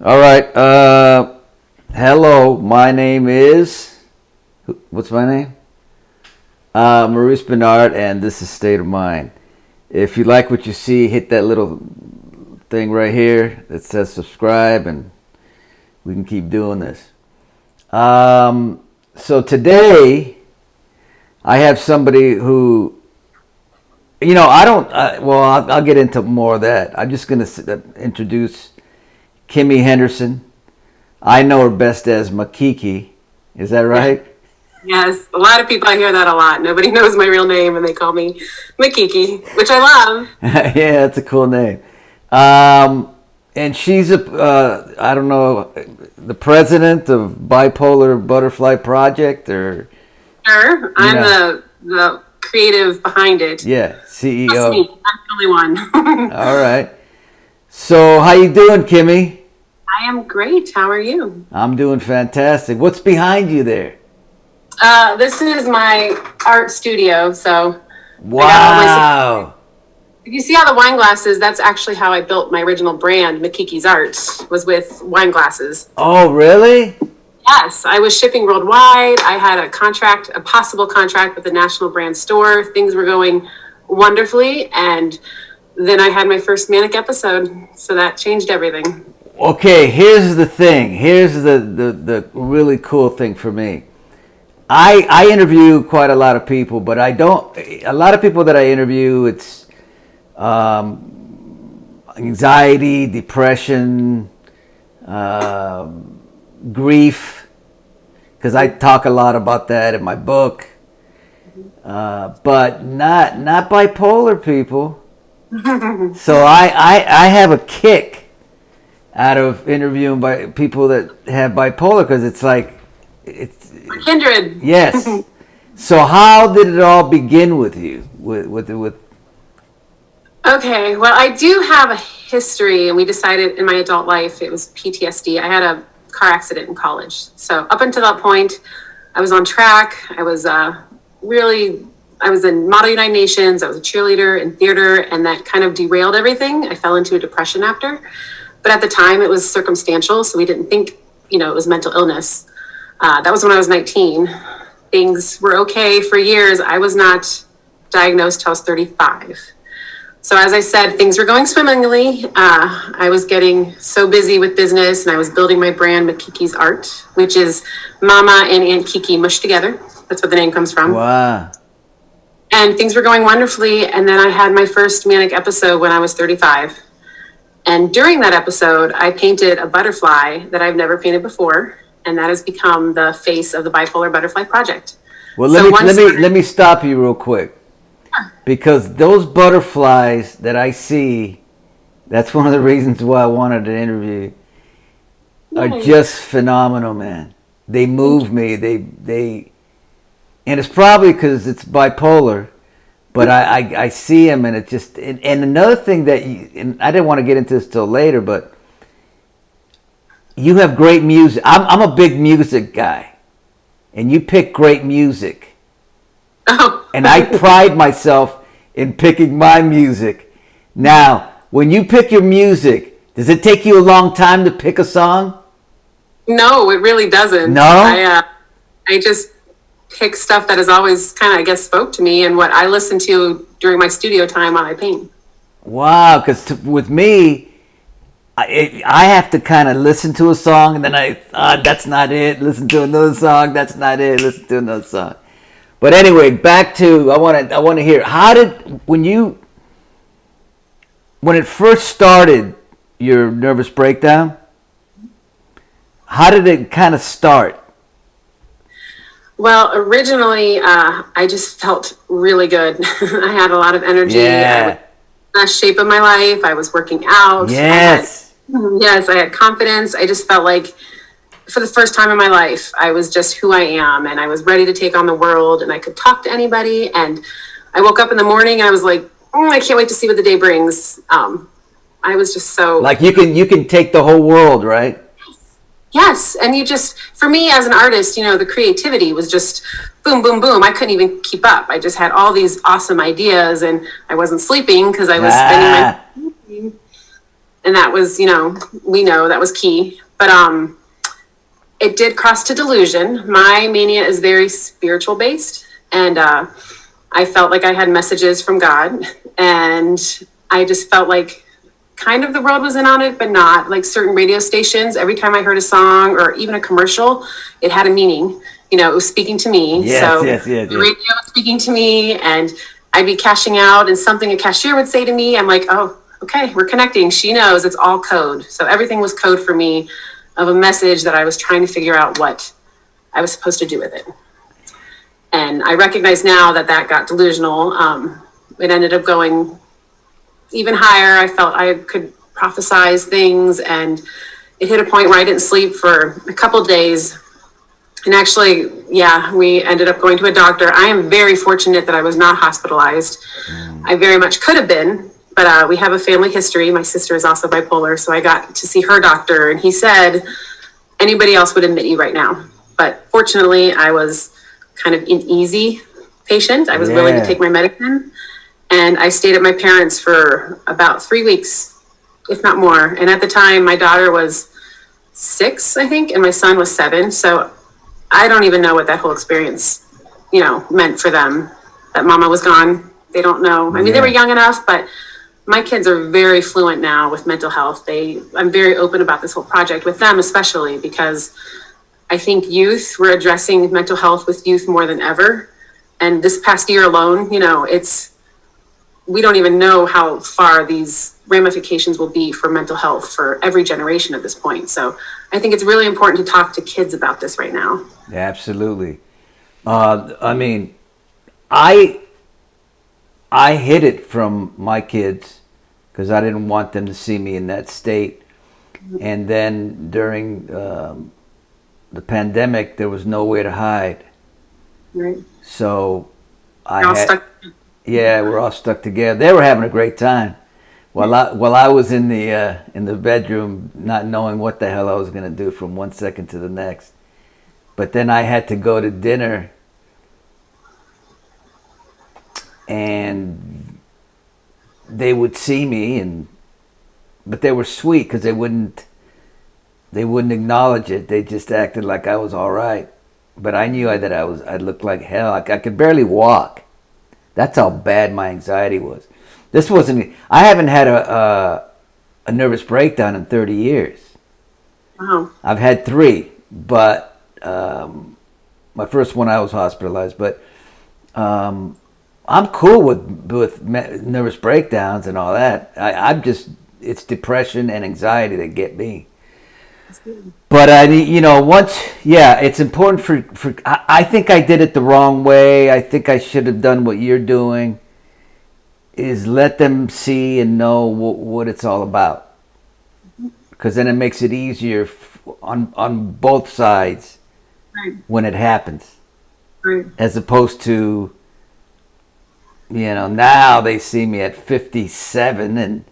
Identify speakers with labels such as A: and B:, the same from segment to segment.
A: All right. Hello. My name is. What's my name? Maurice Benard, and this is State of Mind. If you like what you see, hit that little thing right here that says subscribe, and we can keep doing this. So today, I have somebody who, I'll get into more of that. I'm just going to introduce Kimmy Henderson. I know her best as Makiki. Is that right?
B: Yes, a lot of people, I hear that a lot. Nobody knows my real name and they call me Makiki, which I love.
A: Yeah, that's a cool name. And she's I don't know, the president of Bipolar Butterfly Project, or?
B: Sure, I'm the creative behind it.
A: Yeah, CEO.
B: That's me. I'm the only one.
A: All right. So how you doing, Kimmy?
B: I am great. How are you?
A: I'm doing fantastic. What's behind you there?
B: This is my art studio. So
A: wow.
B: If you see all the wine glasses, that's actually how I built my original brand, Makiki's Art, was with wine glasses.
A: Oh, really?
B: Yes, I was shipping worldwide. I had a possible contract with the national brand store. Things were going wonderfully, and then I had my first manic episode, so that changed everything.
A: Okay, here's the thing. Here's the really cool thing for me. I interview quite a lot of people, but a lot of people that I interview, it's anxiety, depression, grief, because I talk a lot about that in my book, but not bipolar people. So I have a kick out of interviewing by people that have bipolar, because it's like it's
B: kindred.
A: Yes. So how did it all begin with you? With
B: Okay, well, I do have a history, and we decided in my adult life it was PTSD. I had a car accident in college, so up until that point, I was on track. I was in Model United Nations. I was a cheerleader in theater, and that kind of derailed everything. I fell into a depression after. But at the time, it was circumstantial, so we didn't think, it was mental illness. That was when I was 19. Things were okay for years. I was not diagnosed till I was 35. So as I said, things were going swimmingly. I was getting so busy with business, and I was building my brand, Makiki's Art, which is Mama and Aunt Kiki mushed together. That's what the name comes from.
A: Wow.
B: And things were going wonderfully, and then I had my first manic episode when I was 35. And during that episode, I painted a butterfly that I've never painted before, and that has become the face of the Bipolar Butterfly Project.
A: Well, let me stop you real quick, because those butterflies that I see, that's one of the reasons why I wanted to interview you, are just phenomenal, man. They move me. They, and it's probably because it's bipolar. But I see him, and it just, and another thing that and I didn't want to get into this till later, but you have great music. I'm a big music guy, and you pick great music.
B: Oh.
A: And I pride myself in picking my music. Now, when you pick your music, does it take you a long time to pick a song?
B: No, it really doesn't.
A: No?
B: I just pick stuff that has always kind of, I guess, spoke to me and what I listen to during my studio time while I paint.
A: Wow, because with me, I have to kind of listen to a song, and then that's not it. Listen to another song, that's not it. Listen to another song. But anyway, back to I want to hear, how did when it first started, your nervous breakdown? How did it kind of start?
B: Well, originally, I just felt really good. I had a lot of energy.
A: Yeah.
B: I was in the best shape of my life. I was working out.
A: Yes.
B: I had confidence. I just felt like for the first time in my life, I was just who I am, and I was ready to take on the world, and I could talk to anybody. And I woke up in the morning, and I was like, I can't wait to see what the day brings. I was just so...
A: Like you can take the whole world, right?
B: Yes, and for me as an artist, the creativity was just boom, boom, boom. I couldn't even keep up. I just had all these awesome ideas, and I wasn't sleeping because I was spending my... And that was, we know that was key. But it did cross to delusion. My mania is very spiritual based. And I felt like I had messages from God. And I just felt like kind of the world was in on it, but not. Like certain radio stations, every time I heard a song or even a commercial, it had a meaning. It was speaking to me.
A: Yes,
B: so
A: yes.
B: the radio was speaking to me, and I'd be cashing out, and something a cashier would say to me, I'm like, oh, okay, we're connecting. She knows it's all code. So everything was code for me of a message that I was trying to figure out what I was supposed to do with it. And I recognize now that got delusional. It ended up going even higher. I felt I could prophesize things, and it hit a point where I didn't sleep for a couple of days. And actually, we ended up going to a doctor. I am very fortunate that I was not hospitalized. I very much could have been, but we have a family history. My sister is also bipolar, so I got to see her doctor, and he said, anybody else would admit you right now. But fortunately, I was kind of an easy patient. I was willing to take my medicine, and I stayed at my parents' for about 3 weeks, if not more. And at the time, my daughter was 6, I think, and my son was 7. So I don't even know what that whole experience, meant for them, that mama was gone. They don't know. I mean, they were young enough, but my kids are very fluent now with mental health. I'm very open about this whole project with them, especially because I think we're addressing mental health with youth more than ever. And this past year alone, we don't even know how far these ramifications will be for mental health for every generation at this point. So I think it's really important to talk to kids about this right now.
A: Absolutely. I mean, I hid it from my kids because I didn't want them to see me in that state. And then during the pandemic, there was nowhere to hide.
B: Right.
A: So
B: we're
A: all stuck together. They were having a great time. While I was in the bedroom, not knowing what the hell I was going to do from one second to the next. But then I had to go to dinner, and they would see me, but they were sweet because they wouldn't acknowledge it. They just acted like I was all right. But I knew that I looked like hell. I could barely walk. That's how bad my anxiety was. I haven't had a nervous breakdown in 30 years.
B: Wow.
A: I've had 3, but my first one I was hospitalized. But I'm cool with nervous breakdowns and all that. It's depression and anxiety that get me. But it's important for. I think I did it the wrong way. I think I should have done what you're doing. Is let them see and know what it's all about, because then it makes it easier on both sides when it happens, as opposed to now they see me at 57 and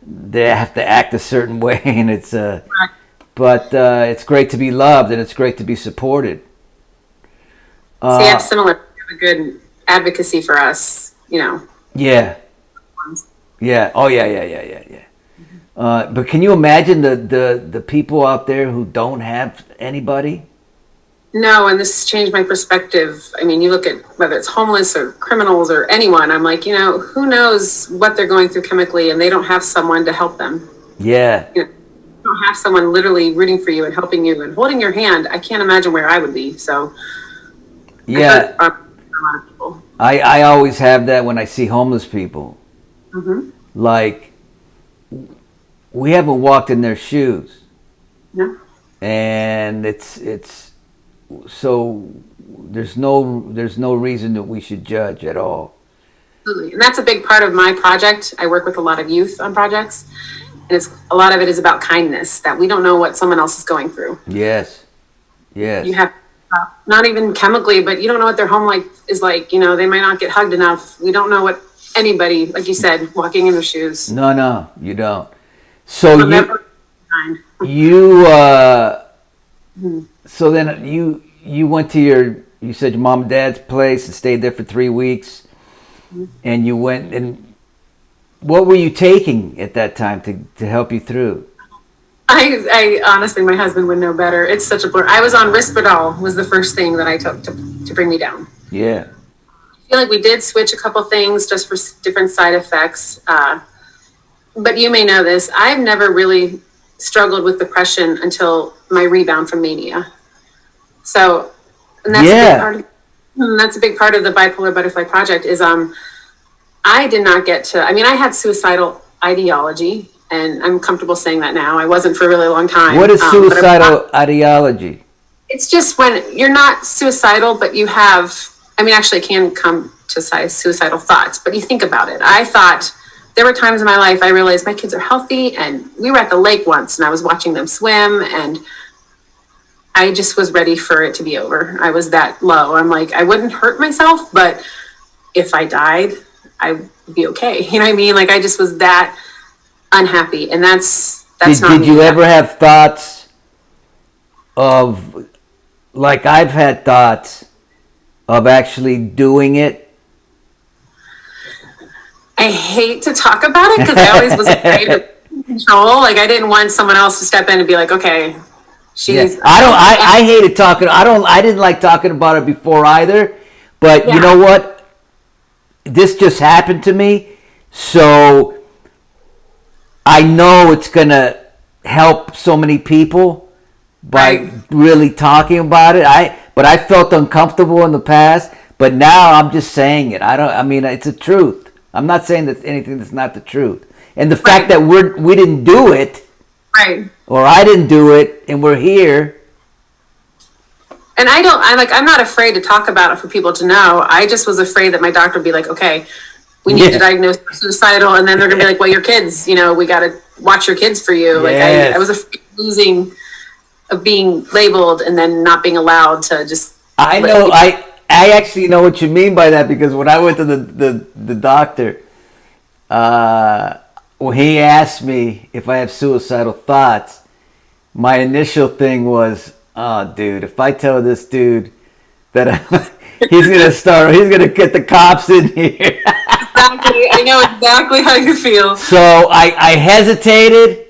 A: they have to act a certain way, and it's but it's great to be loved, and it's great to be supported.
B: Similar. A good advocacy for us,
A: Yeah. Yeah. Oh, yeah. But can you imagine the people out there who don't have anybody?
B: No, and this changed my perspective. I mean, you look at whether it's homeless or criminals or anyone, I'm like, who knows what they're going through chemically, and they don't have someone to help them.
A: Yeah.
B: You don't have someone literally rooting for you and helping you and holding your hand. I can't imagine where I would be. So
A: yeah,
B: a lot of people.
A: I always have that when I see homeless people.
B: Mm-hmm.
A: Like, we haven't walked in their shoes.
B: No.
A: And it's so there's no reason that we should judge at all.
B: Absolutely. And that's a big part of my project. I work with a lot of youth on projects, and a lot of it is about kindness, that we don't know what someone else is going through.
A: Yes.
B: You have not even chemically, but you don't know what their home life is like. They might not get hugged enough. We don't know what anybody, like you said, walking in their shoes.
A: No, you don't. So so then you went to you said your mom and dad's place and stayed there for 3 weeks, and you went and what were you taking at that time to help you through?
B: I honestly, my husband would know better. It's such a blur. I was on Risperdal was the first thing that I took to bring me down.
A: Yeah.
B: I feel like we did switch a couple things just for different side effects. But you may know this. I've never really struggled with depression until my rebound from mania. So, and that's a big part of, that's a big part of the Bipolar Butterfly Project is I did not get to, I mean, I had suicidal ideology, and I'm comfortable saying that now. I wasn't for a really long time.
A: What is suicidal ideology?
B: It's just when you're not suicidal, but you have, I mean, actually it can come to suicidal thoughts, but you think about it. I thought there were times in my life I realized my kids are healthy, and we were at the lake once and I was watching them swim, and I just was ready for it to be over. I was that low. I'm like, I wouldn't hurt myself, but if I died, I would be okay. You know what I mean? Like I just was that unhappy, and that's not.
A: Did you ever have thoughts of, like I've had thoughts of actually doing it?
B: I hate to talk about it because I always was afraid of control. Like I didn't want someone else to step in and be like, okay, she's.
A: Yeah. I hated talking. I didn't like talking about it before either. But you know what? This just happened to me, so I know it's gonna help so many people by really talking about it. But I felt uncomfortable in the past, but now I'm just saying it. I mean, it's the truth. I'm not saying that anything that's not the truth. And the fact that we didn't do it, or I didn't do it, and we're here.
B: And I'm not afraid to talk about it for people to know. I just was afraid that my doctor would be like, okay, we need to diagnose suicidal, and then they're gonna be like, well, your kids, we got to watch your kids for you. Like I was afraid of being labeled and then not being allowed to just.
A: I know. I actually know what you mean by that, because when I went to the doctor, when he asked me if I have suicidal thoughts, my initial thing was, oh, dude, if I tell this dude that he's gonna get the cops in here.
B: Exactly. I know exactly how you feel.
A: So I hesitated,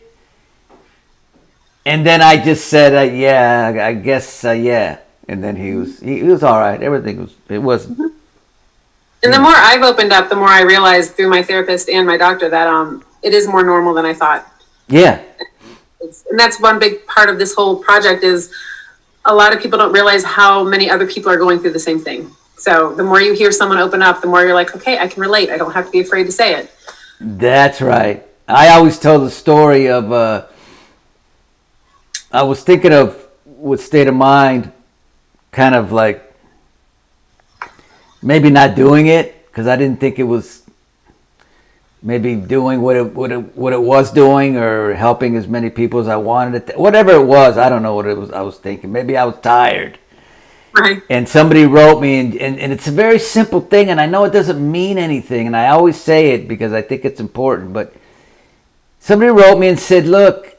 A: and then I just said, yeah, I guess, yeah. And then he was all right. Everything was.
B: And the more I've opened up, the more I realized through my therapist and my doctor that it is more normal than I thought.
A: Yeah.
B: And that's one big part of this whole project is a lot of people don't realize how many other people are going through the same thing. So the more you hear someone open up, the more you're like, okay, I can relate. I don't have to be afraid to say it.
A: That's right. I always tell the story of, I was thinking of with State of Mind, kind of like maybe not doing it because I didn't think it was maybe doing what it was doing or helping as many people as I wanted it. Whatever it was, I don't know what it was I was thinking. Maybe I was tired.
B: Right.
A: And somebody wrote me, and it's a very simple thing, and I know it doesn't mean anything, and I always say it because I think it's important, but somebody wrote me and said, look,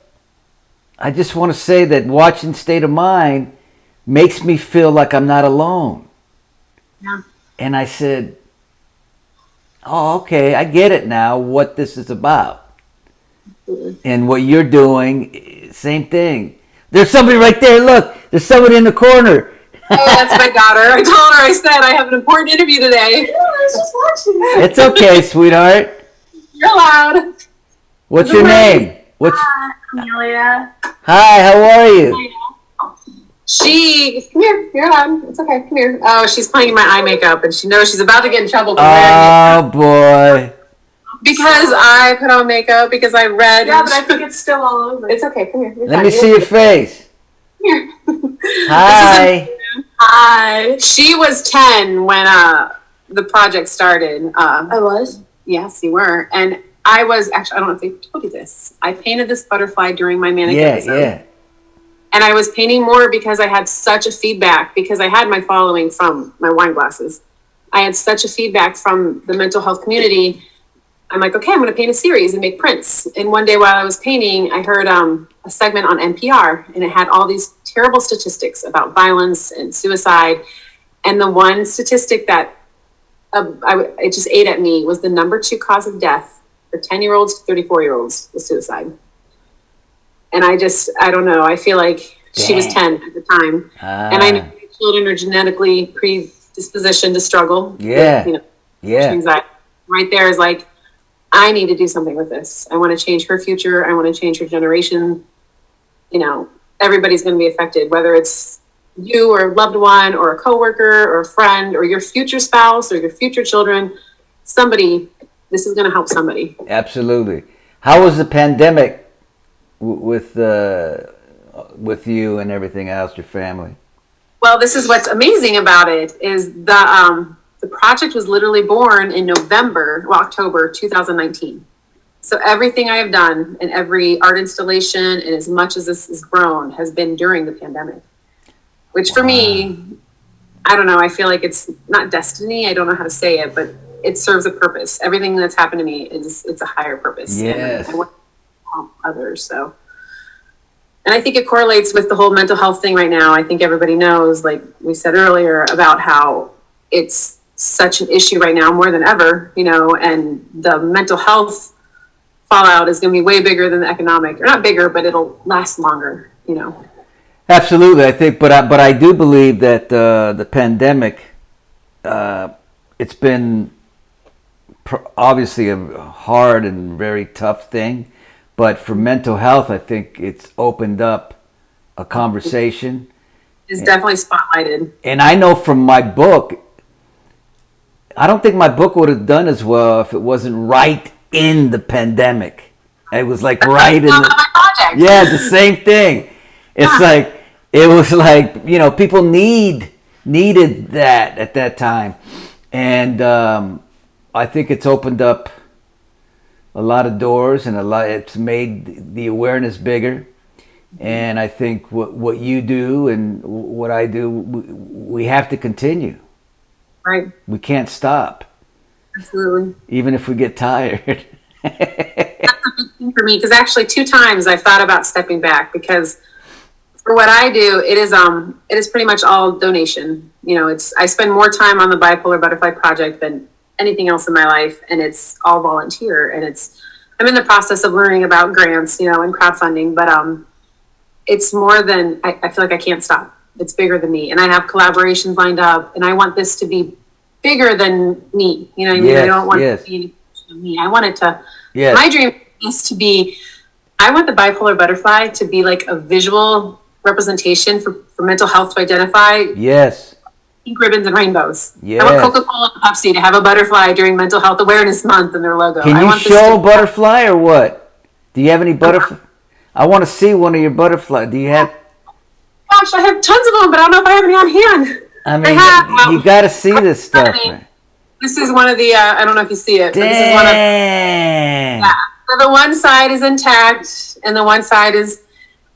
A: I just want to say that watching State of Mind makes me feel like I'm not alone.
B: Yeah.
A: And I said, oh, okay, I get it now, what this is about. And what you're doing, same thing. There's somebody right there, look, there's somebody in the corner.
B: Oh, that's my daughter. I told her, I said, I have an important interview today. I was just watching that.
A: It's okay, sweetheart.
B: You're loud.
A: What's your name?
C: Amelia.
A: Hi, how are you?
B: Come here. You're loud. It's okay. Come here. Oh, she's playing my eye makeup, and she knows she's about to get in trouble.
A: Oh, boy.
B: Because I put on makeup, because I read.
C: Yeah, but I think it's still all over.
B: It's okay. Come here.
A: Let me see your face.
B: Here.
A: Hi.
B: Hi. She was 10 when the project started.
C: I was?
B: Yes, you were. And I was, actually, I don't know if they told you this. I painted this butterfly during my manic episode.
A: Yeah.
B: And I was painting more because I had such a feedback, because I had my following from my wine glasses. I had such a feedback from the mental health community. I'm like, okay, I'm going to paint a series and make prints. And one day while I was painting, I heard a segment on NPR, and it had all these terrible statistics about violence and suicide. And the one statistic that it just ate at me was the number 2 cause of death for 10-year-olds to 34-year-olds with suicide. And I don't know. I feel like she was 10 at the time. And I know children are genetically predispositioned to struggle.
A: Yeah.
B: With, anxiety. Right there is like, I need to do something with this. I want to change her future. I want to change her generation. Everybody's going to be affected, whether it's you or a loved one or a coworker or a friend or your future spouse or your future children. This is going to help somebody.
A: Absolutely. How was the pandemic with you and everything else, your family?
B: Well, this is what's amazing about it is the project was literally born in October 2019. So everything I have done and every art installation and as much as this has grown has been during the pandemic, which for me, I don't know, I feel like it's not destiny. I don't know how to say it, but it serves a purpose. Everything that's happened to me it's a higher purpose.
A: Yes.
B: And I want to help others. So, and I think it correlates with the whole mental health thing right now. I think everybody knows, like we said earlier, about how it's such an issue right now more than ever, and the mental health fallout is going to be way bigger than the economic, or not bigger, but it'll last longer,
A: Absolutely, I think, but I do believe that the pandemic, it's been obviously a hard and very tough thing, but for mental health, I think it's opened up a conversation.
B: It's definitely spotlighted.
A: And I know from my book, I don't think my book would have done as well if it wasn't right in the pandemic. It was like right in the
B: project.
A: Yeah, the same thing. It's like it was like, people needed that at that time. And I think it's opened up a lot of doors and it's made the awareness bigger. And I think what you do and what I do, we have to continue.
B: Right.
A: We can't stop.
B: Absolutely.
A: Even if we get tired.
B: That's a big thing for me, because actually 2 times I've thought about stepping back, because for what I do, it is pretty much all donation. I spend more time on the Bipolar Butterfly Project than anything else in my life, and it's all volunteer. And I'm in the process of learning about grants, and crowdfunding, but it's more than, I feel like I can't stop. It's bigger than me, and I have collaborations lined up, and I want this to be bigger than me. You know what I mean?
A: Yes,
B: I don't want
A: yes.
B: it to be me. I want it to.
A: Yes.
B: My dream is to be. I want the Bipolar Butterfly to be like a visual representation for mental health to identify.
A: Yes.
B: Pink ribbons and rainbows.
A: Yes.
B: I want Coca-Cola and Pepsi to have a butterfly during Mental Health Awareness Month in their logo.
A: Can you show a butterfly or what? Do you have any butterfly? I want to see one of your butterflies. Do you have?
B: Gosh, I have tons of them, but I don't know if I have any on hand.
A: I mean, you got to see this stuff, man.
B: This is one of the, I don't know if you see it. But
A: Dang.
B: this is one of, so the one side is intact, and the one side is,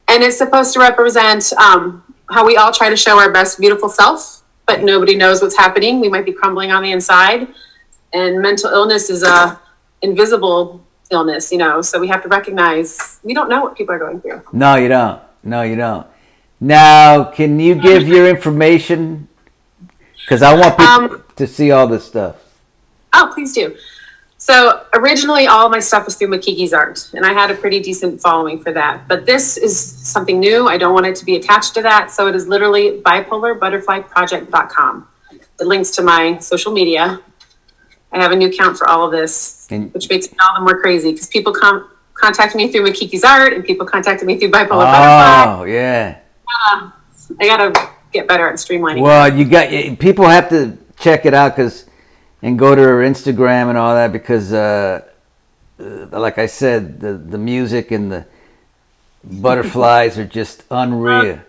B: and it's supposed to represent how we all try to show our best beautiful self, but nobody knows what's happening. We might be crumbling on the inside, and mental illness is a invisible illness, so we have to recognize we don't know what people are going through.
A: No, you don't. No, you don't. Now, can you give your information? Because I want people to see all this stuff.
B: Oh, please do. So originally, all of my stuff was through Makiki's art, and I had a pretty decent following for that. But this is something new. I don't want it to be attached to that. So it is literally BipolarButterflyProject.com. It links to my social media. I have a new account for all of this, which makes it all the more crazy because people contact me through Makiki's art, and people contacted me through Bipolar Butterfly.
A: Oh, yeah.
B: I gotta get better at streamlining.
A: Well, people have to check it out and go to her Instagram and all that because, like I said, the music and the butterflies are just unreal.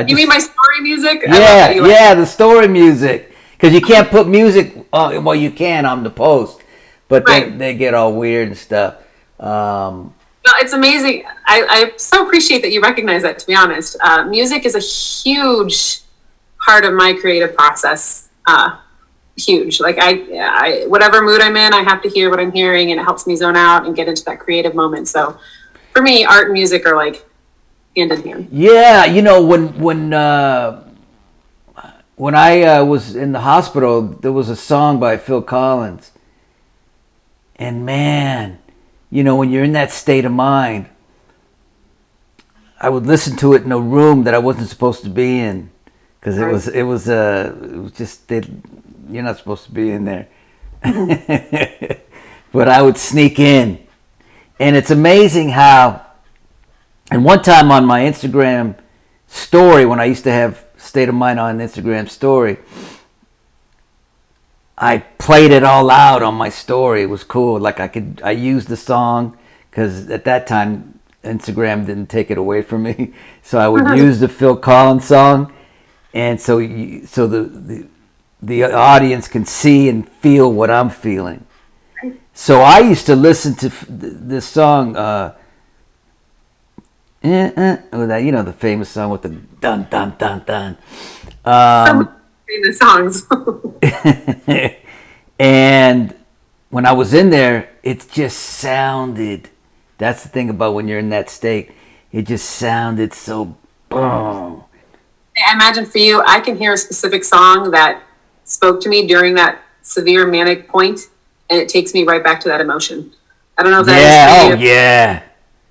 B: You mean my story music?
A: Yeah, the story music. Because you can't put music. Well, you can on the post, but
B: Right.
A: they get all weird and stuff.
B: Well, it's amazing. I so appreciate that you recognize that, to be honest. Music is a huge part of my creative process. Huge. Like I whatever mood I'm in, I have to hear what I'm hearing, and it helps me zone out and get into that creative moment. So for me, art and music are like hand in hand.
A: Yeah, when I was in the hospital, there was a song by Phil Collins. And man, when you're in that state of mind, I would listen to it in a room that I wasn't supposed to be in, because it was just you're not supposed to be in there. But I would sneak in, and it's amazing how. And one time on my Instagram story, when I used to have State of Mind on Instagram story, I played it all out on my story. It was cool. Like I used the song, because at that time Instagram didn't take it away from me, so I would use the Phil Collins song, and so the audience can see and feel what I'm feeling. So I used to listen to this song, the famous song with the dun dun dun dun.
B: Famous songs.
A: And when I was in there, it just sounded. That's the thing about when you're in that state. It just sounded so boom.
B: I imagine for you, I can hear a specific song that spoke to me during that severe manic point, and it takes me right back to that emotion. I don't know if that is for you.
A: Yeah.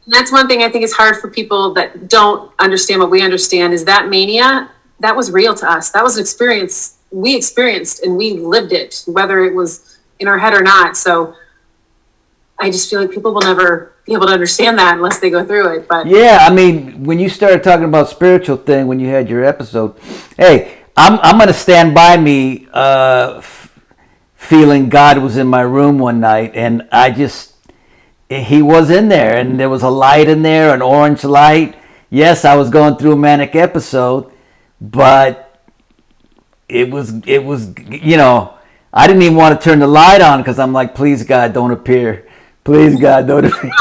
B: And that's one thing I think is hard for people that don't understand what we understand, is that mania, that was real to us. That was an experience we experienced, and we lived it, whether it was in our head or not. So I just feel like people will never be able to understand that unless they go through it. But
A: yeah, I mean, when you started talking about spiritual thing, when you had your episode, hey, I'm going to stand by me feeling God was in my room one night, and he was in there, and there was a light in there, an orange light. Yes, I was going through a manic episode, but it was I didn't even want to turn the light on, because I'm like, please God, don't appear. Please God, don't appear.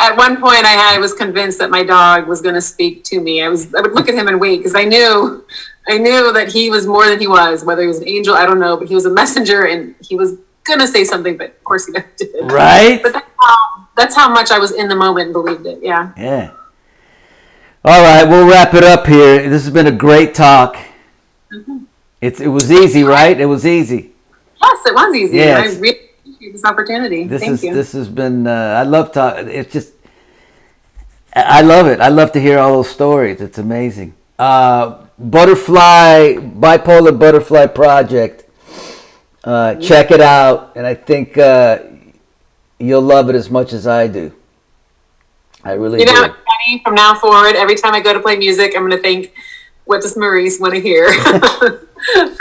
B: At one point I was convinced that my dog was going to speak to me. I would look at him and wait, because I knew that he was more than he was, whether he was an angel, I don't know, but he was a messenger, and he was going to say something, but of course he never did.
A: Right?
B: But that's how much I was in the moment and believed it. Yeah.
A: Yeah. All right, we'll wrap it up here. This has been a great talk. Mm-hmm. It was easy, right? It was easy.
B: Yes, it was easy.
A: Yes.
B: I really appreciate this opportunity. Thank you.
A: This has been, I love talking. It's just, I love it. I love to hear all those stories. It's amazing. Bipolar Butterfly Project. Check it out, and I think you'll love it as much as I do. I really do.
B: It's funny, from now forward, every time I go to play music, I'm going to think, what does Maurice want to hear for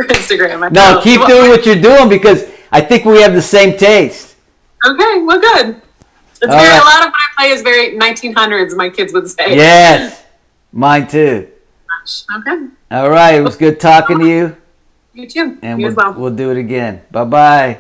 B: Instagram?
A: No, keep doing what you're doing, because I think we have the same taste.
B: Okay, well, good. It's a lot of what I play is very 1900s, my kids would say.
A: Yes, mine too.
B: Okay.
A: All right, it was good talking to you.
B: You too.
A: And
B: you as well.
A: We'll do it again. Bye-bye.